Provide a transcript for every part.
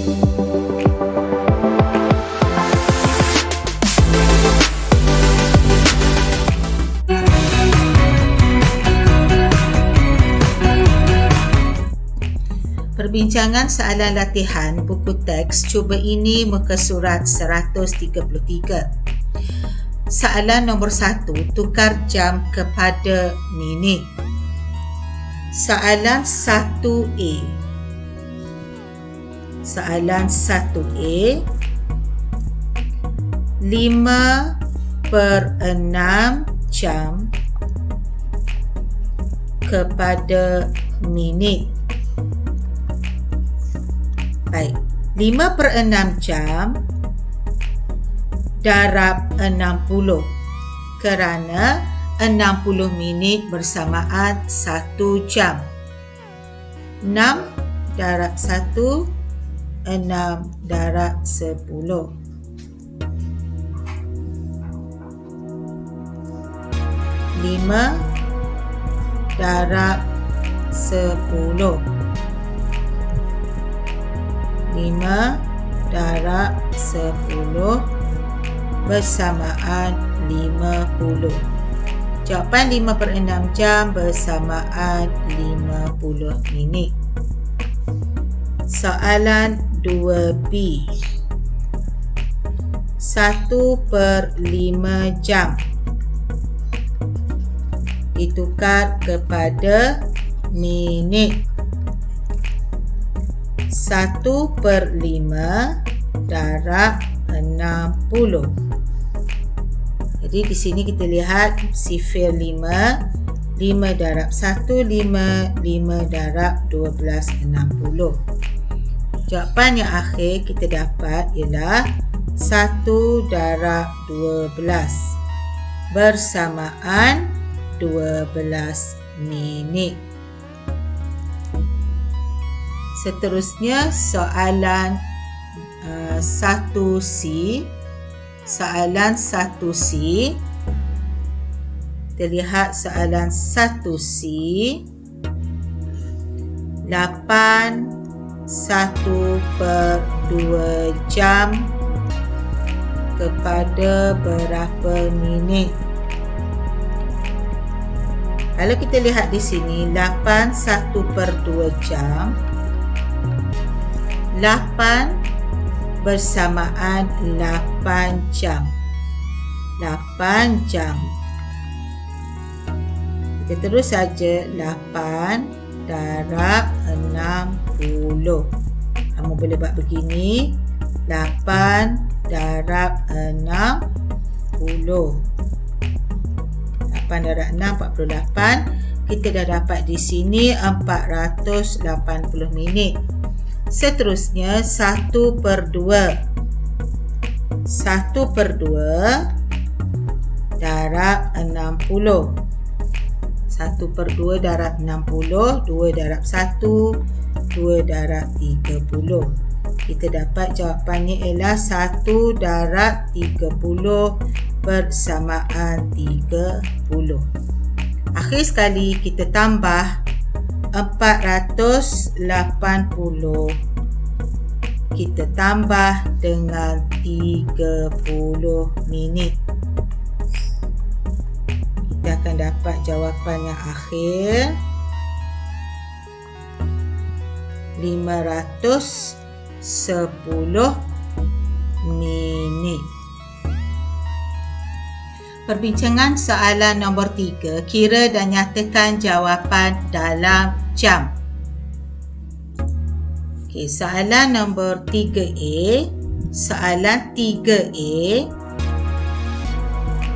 Perbincangan soalan latihan buku teks cuba ini muka surat 133. Soalan nombor 1, tukar jam kepada minit. Soalan 1A. Soalan 1A, 5/6 jam kepada minit. Baik, 5/6 jam darab 60 kerana 60 minit bersamaan 1 jam. 6 darab 1, 6 darab 10. 5 darab 10. 5 darab 10 bersamaan 50. Jawapan 5/6 jam bersamaan 50 minit. Soalan 2B. 1/5 jam ditukar kepada minit. 1/5 darab 60. Jadi di sini kita lihat sifir 5. 5 darab 1, 5 darab 12, 60. Jawapan yang akhir kita dapat ialah 1 darab 12 bersamaan 12 minit. Seterusnya soalan 1C. Soalan 1C. Kita lihat soalan 1C. 8 1/2 jam kepada berapa minit? Kalau kita lihat di sini 8 1/2 jam. 8 bersamaan 8 jam. 8 jam. Kita terus saja 8 darab 60. Kamu boleh buat begini. 8 darab 60. 8 darab 6, 48. Kita dah dapat di sini 480 minit. Seterusnya 1/2. 1/2 darab 60. 1/2 darab 60. 2 darab 1, 2 darab 30. Kita dapat jawapannya ialah 1 darab 30 bersamaan 30. Akhir sekali kita tambah 480 kita tambah dengan 30 minit. Kita akan dapat jawapan yang akhir 510 minit. Perbincangan soalan nombor 3. Kira dan nyatakan jawapan dalam jam. Okey, soalan nombor 3A. Soalan 3A.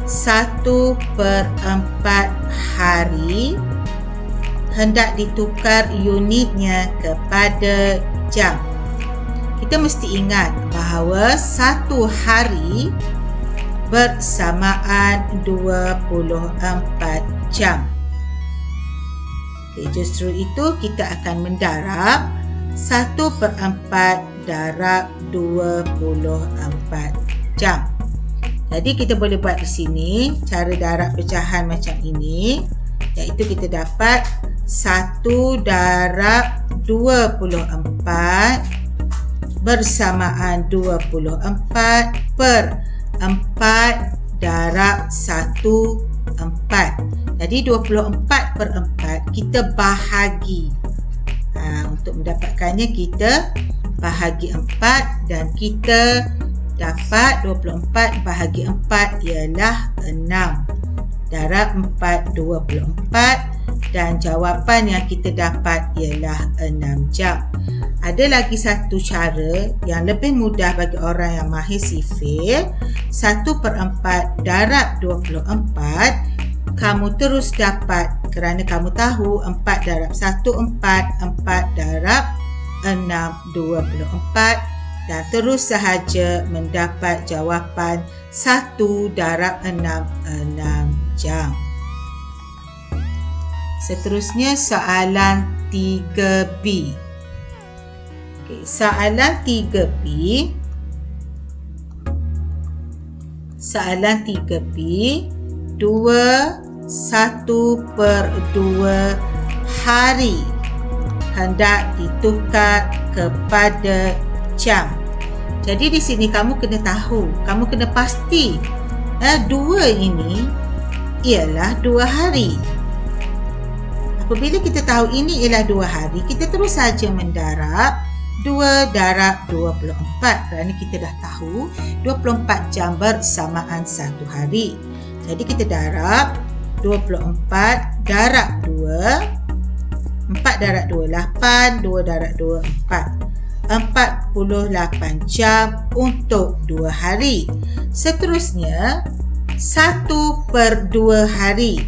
1/4 hari hendak ditukar unitnya kepada jam. Kita mesti ingat bahawa 1 hari bersamaan 24 jam. Okay, justru itu kita akan mendarab 1/4 darab 24 jam. Jadi kita boleh buat di sini cara darab pecahan macam ini, iaitu kita dapat 1 darab 24 bersamaan 24 per 4 darab 1, 4. Jadi 24 per 4 kita bahagi. Untuk mendapatkannya kita bahagi 4 dan kita dapat 24 bahagi 4 ialah 6. Darab 4, 24 dan jawapan yang kita dapat ialah 6 jam. Ada lagi satu cara yang lebih mudah bagi orang yang mahir sifir. 1/4 darab 24 kamu terus dapat kerana kamu tahu 4 darab 1, 4 darab 6, 24 dan terus sahaja mendapat jawapan 1 darab 6, 6 jam. Seterusnya soalan 3B. Soalan 3B. Soalan 3B. 1/2 hari hendak ditukar kepada jam. Jadi di sini kamu kena tahu, kamu kena pasti 2 ini ialah 2 hari. Apabila kita tahu ini ialah 2 hari, kita terus saja mendarab 2 darab 24 kerana kita dah tahu 24 jam bersamaan 1 hari. Jadi kita darab 24 darab 2, 4 darab 2, 8, 2 darab 2, 4. 48 jam untuk 2 hari. Seterusnya 1/2 hari.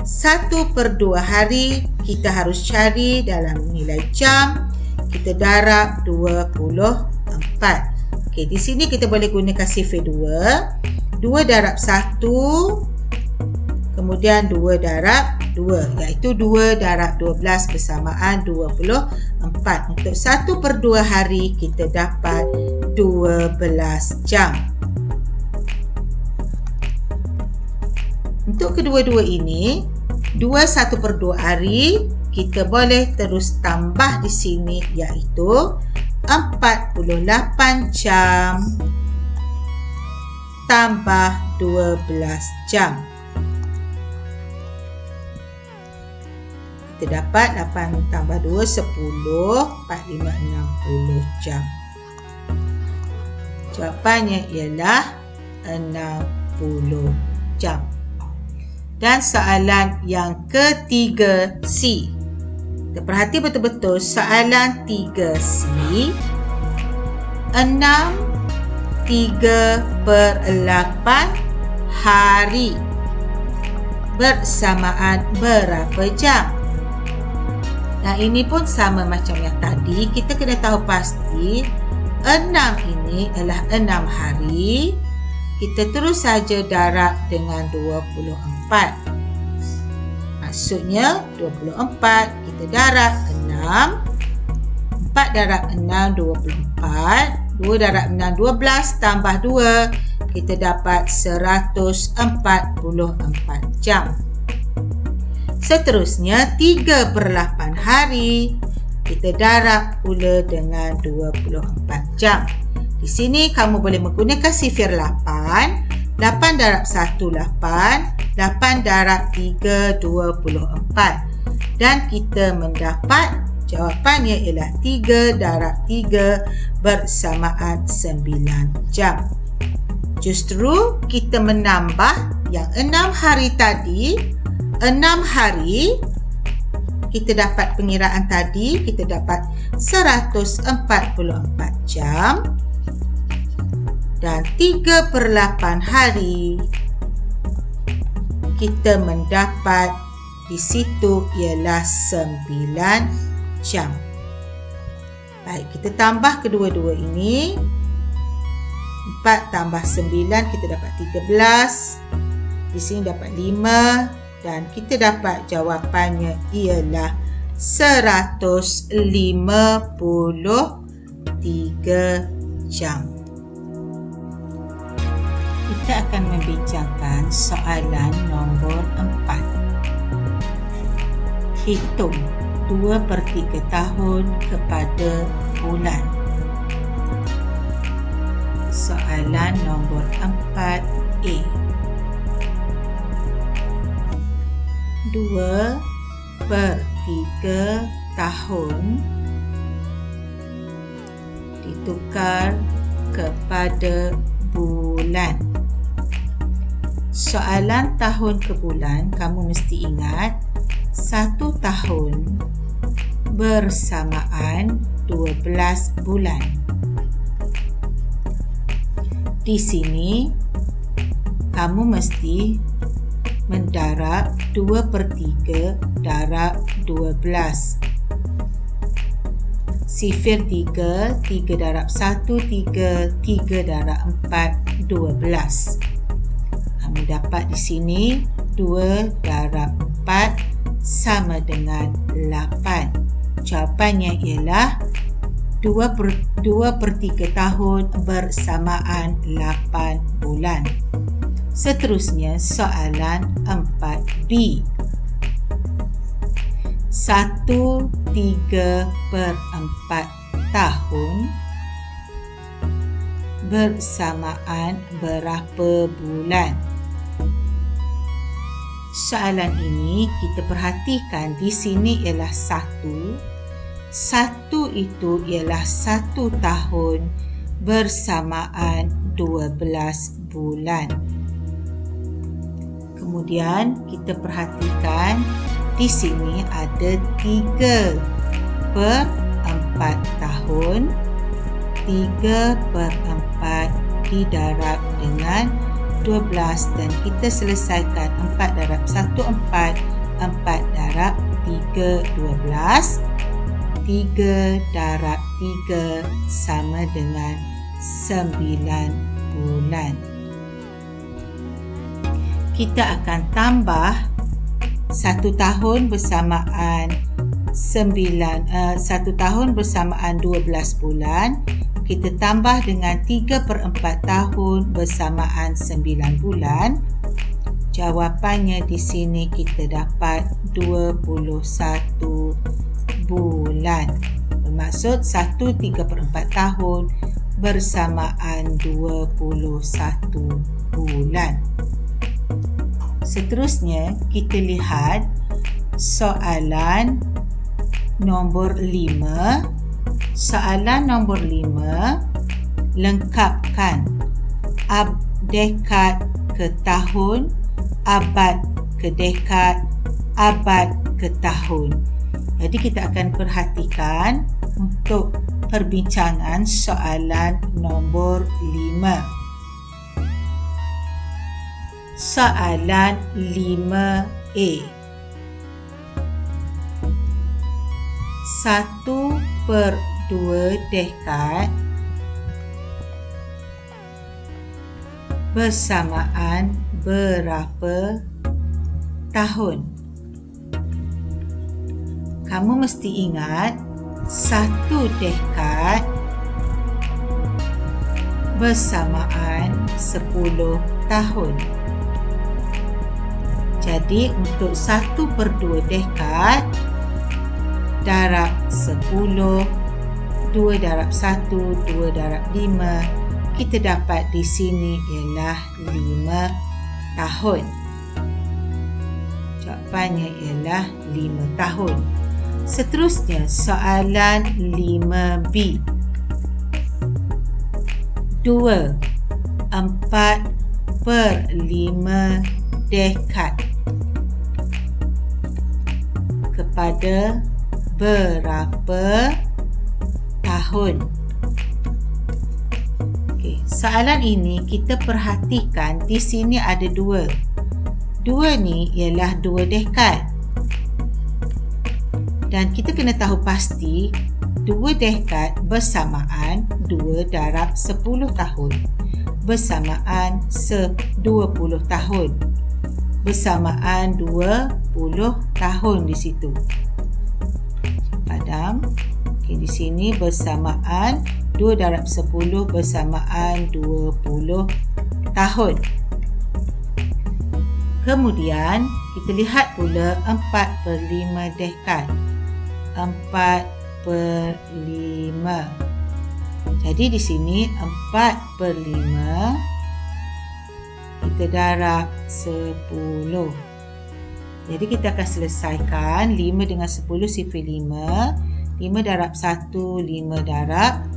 1/2 hari kita harus cari dalam nilai jam. Kita darab 24. Okey, di sini kita boleh gunakan sifir 2. 2 darab 1, kemudian 2 darab 2, iaitu 2 darab 12 bersamaan 24. Untuk 1/2 hari kita dapat 12 jam. Untuk kedua-dua ini, 2 1/2 hari kita boleh terus tambah di sini, iaitu 48 jam tambah 12 jam. Kita dapat 8 tambah 2, 10, 4, 5, 60 jam. Jawapannya ialah 60 jam. Dan soalan yang ketiga C. Kita perhati betul-betul soalan 3C. 6/3/8 hari bersamaan berapa jam? Nah, ini pun sama macam yang tadi. Kita kena tahu pasti 6 ini adalah 6 hari. Kita terus saja darab dengan 24. Maksudnya 24 kita darab 6. 4 darab 6, 24. 2 darab 6, 12 tambah 2. Kita dapat 144 jam. Seterusnya 3/8 hari. Kita darab pula dengan 24 jam. Di sini kamu boleh menggunakan sifir 8. 8 darab 1, 8. 8 darab 3, 24. Dan kita mendapat jawapannya ialah 3 darab 3 bersamaan 9 jam. Justru kita menambah yang 6 hari tadi. 6 hari kita dapat pengiraan tadi, kita dapat 144 jam. Dan 3/8 hari kita mendapat di situ ialah 9 jam. Baik, kita tambah kedua-dua ini. 4 tambah 9 kita dapat 13. Di sini dapat 5 dan kita dapat jawapannya ialah 153 jam. Kita akan membincangkan soalan nombor 4. Hitung 2/3 tahun kepada bulan. 4A. 2/3 tahun ditukar kepada bulan. Soalan tahun ke bulan, kamu mesti ingat 1 tahun bersamaan 12 bulan. Di sini kamu mesti mendarab 2/3 darab 12. Sifir 3, 3 darab 1, 3, 3 darab 4, 12. Kamu dapat di sini 2 darab 4 sama dengan 8. Jawapannya ialah 2/3 tahun bersamaan 8 bulan. Seterusnya soalan 4B. 1/3/4 tahun bersamaan berapa bulan? Soalan ini kita perhatikan di sini ialah 1. 1 itu ialah 1 tahun bersamaan 12 bulan. Kemudian kita perhatikan di sini ada 3/4 tahun. 3/4 didarab dengan 12 dan kita selesaikan 4 darab 1, 4. 4 darab 3, 12. 3 darab 3 sama dengan 9 bulan. Kita akan tambah 1 tahun bersamaan 1 tahun bersamaan 12 bulan. Kita tambah dengan 3/4 tahun bersamaan 9 bulan. Jawapannya di sini kita dapat 21 bulan. Bermaksud 1/3/4 tahun bersamaan 21 bulan. Seterusnya kita lihat soalan nombor 5. Soalan nombor 5, lengkapkan dekad ke tahun, abad ke dekad, abad ke tahun. Jadi kita akan perhatikan untuk perbincangan soalan nombor 5. Soalan 5A. 1/2 dekad bersamaan berapa tahun? Kamu mesti ingat 1 dekad bersamaan 10 tahun. Jadi untuk 1/2 dekad darab 10, 2 darab 1, 2 darab 5, kita dapat di sini ialah 5 tahun. Jawapannya ialah 5 tahun. Seterusnya soalan 5B. 2/4/5 dekad kepada berapa tahun? Okey, soalan ini kita perhatikan di sini ada 2. 2 ni ialah 2 dekad. Dan kita kena tahu pasti 2 dekad bersamaan 2 darab 10 tahun. Bersamaan 20 tahun. Bersamaan 20 tahun di situ. Padam. Okey, di sini bersamaan 2 darab 10 bersamaan 20 tahun. Kemudian kita lihat pula 4/5 dekad. 4/5. Jadi di sini 4/5 kita darab 10. Jadi kita akan selesaikan 5 dengan 10 sifar 5. 5 darab 1, 5 darab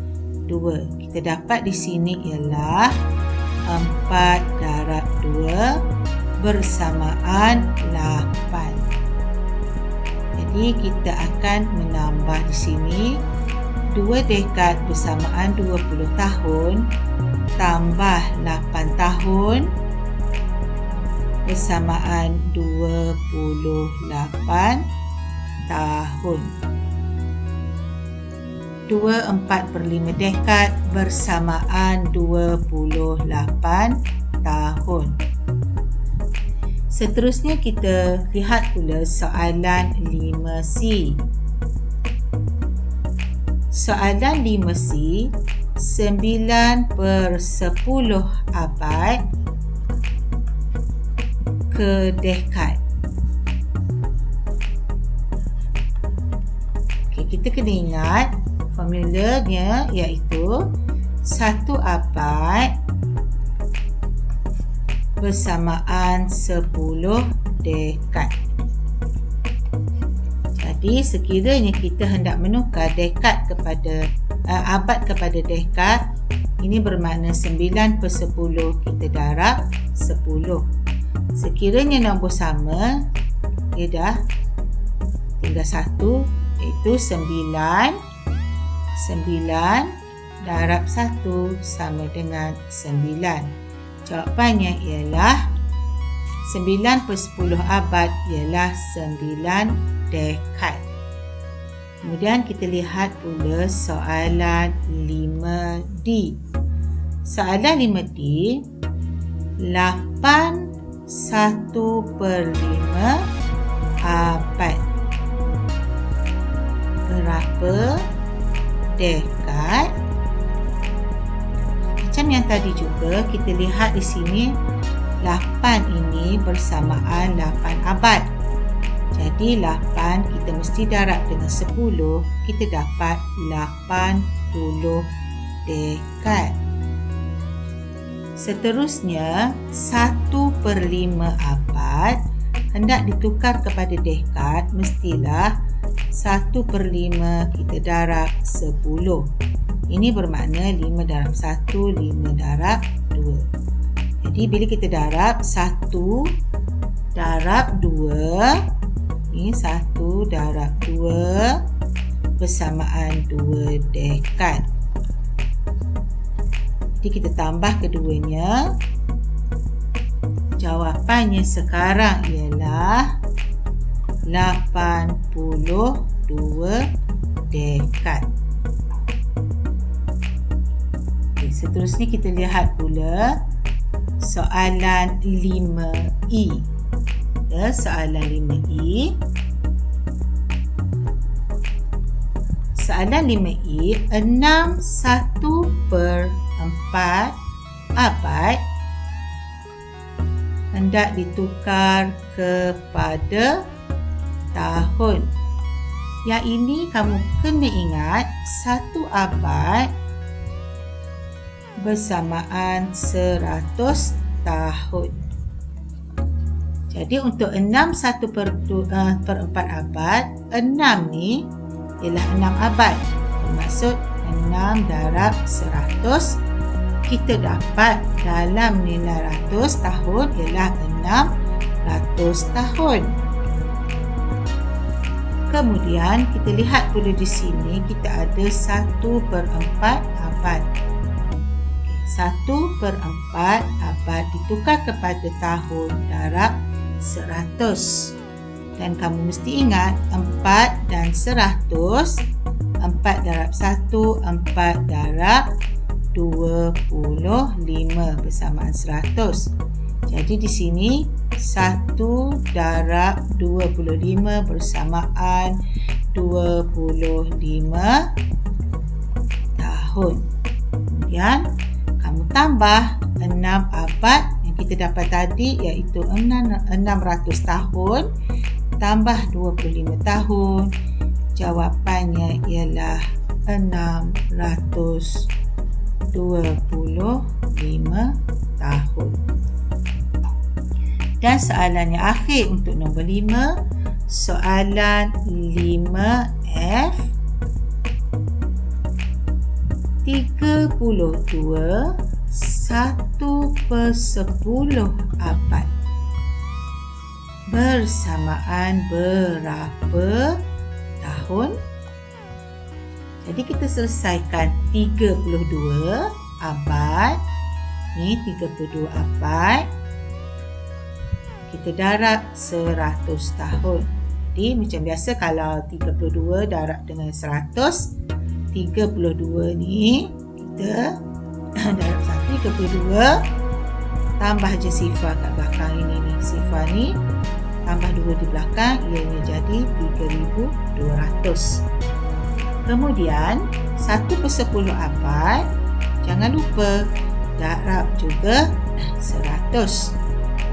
2. Kita dapat di sini ialah 4 darab 2 bersamaan 8. Jadi kita akan menambah di sini 2 dekad bersamaan 20 tahun tambah 8 tahun bersamaan 28 tahun. 24/5 dekad bersamaan 28 tahun. Seterusnya kita lihat pula soalan 5C. Soalan 5C, 9/10 abad ke dekad. Okay, kita kena ingat formulanya iaitu 1 abad bersamaan 10 dekad. Jadi sekiranya kita hendak menukar dekad kepada abad kepada dekad, ini bermakna 9/10 kita darab 10. Sekiranya nombor sama, dia dah tinggal 1, iaitu 9 darab 1 sama dengan 9. Jawapannya ialah 9/10 abad ialah 9 dekad. Kemudian kita lihat pula soalan 5D. Soalan 5D, 8 1/5 abad. Berapa dekad? Macam yang tadi juga kita lihat di sini 8 ini bersamaan 8 abad. Jadi 8 kita mesti darab dengan 10, kita dapat 80 dekad. Seterusnya 1/5 abad hendak ditukar kepada dekad, mestilah 1/5 kita darab 10. Ini bermakna 5 darab 1, 5 darab 2. Jadi bila kita darab 1 darab 2, ini 1 darab 2 bersamaan 2 dekad. Jadi kita tambah keduanya. Jawapannya sekarang ialah 82 dekad. Seterusnya kita lihat pula soalan 5E. Ya, soalan 5E. Soalan 5E, 6 1/4 abad hendak ditukar kepada tahun. Yang ini kamu kena ingat 1 abad bersamaan 100 tahun. Jadi untuk 6 1/4 abad, 6 ni ialah 6 abad. Bermaksud 6 darab 100, kita dapat dalam nilai ratus tahun ialah 600 tahun. Kemudian kita lihat pula di sini kita ada 1/4 abad. 1/4 abad ditukar kepada tahun darab 100. Dan kamu mesti ingat 4 dan 100, 4 darab 1, 4 darab 25 bersamaan 100. Jadi di sini 1 darab 25 bersamaan 25 tahun. Kemudian kamu tambah 6 abad yang kita dapat tadi, iaitu 600 tahun tambah 25 tahun. Jawapannya ialah 625 tahun. Dan soalan yang akhir untuk nombor 5, soalan 5F, 32 1/10 abad bersamaan berapa tahun? Jadi kita selesaikan 32 abad. Ni 32 abad. Kita darab 100 tahun. Jadi macam biasa kalau 32 darab dengan 100, 32 ni kita darab 32 tambah je sifar kat belakang ini ni. Sifar ni tambah 2 di belakang, ianya jadi 3200. Kemudian 1/10 abad, jangan lupa darab juga 100.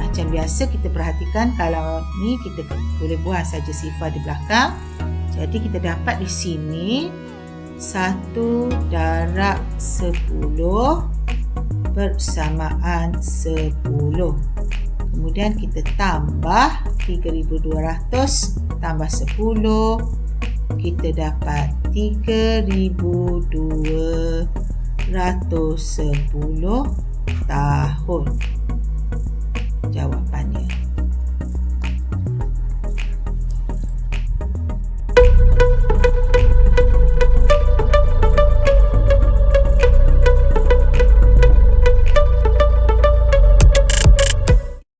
Macam biasa kita perhatikan kalau ni kita boleh buang saja sifar di belakang. Jadi kita dapat di sini 1 darab 10 bersamaan 10. Kemudian kita tambah 3200 tambah 10, kita dapat 3210 tahun. Jawapannya.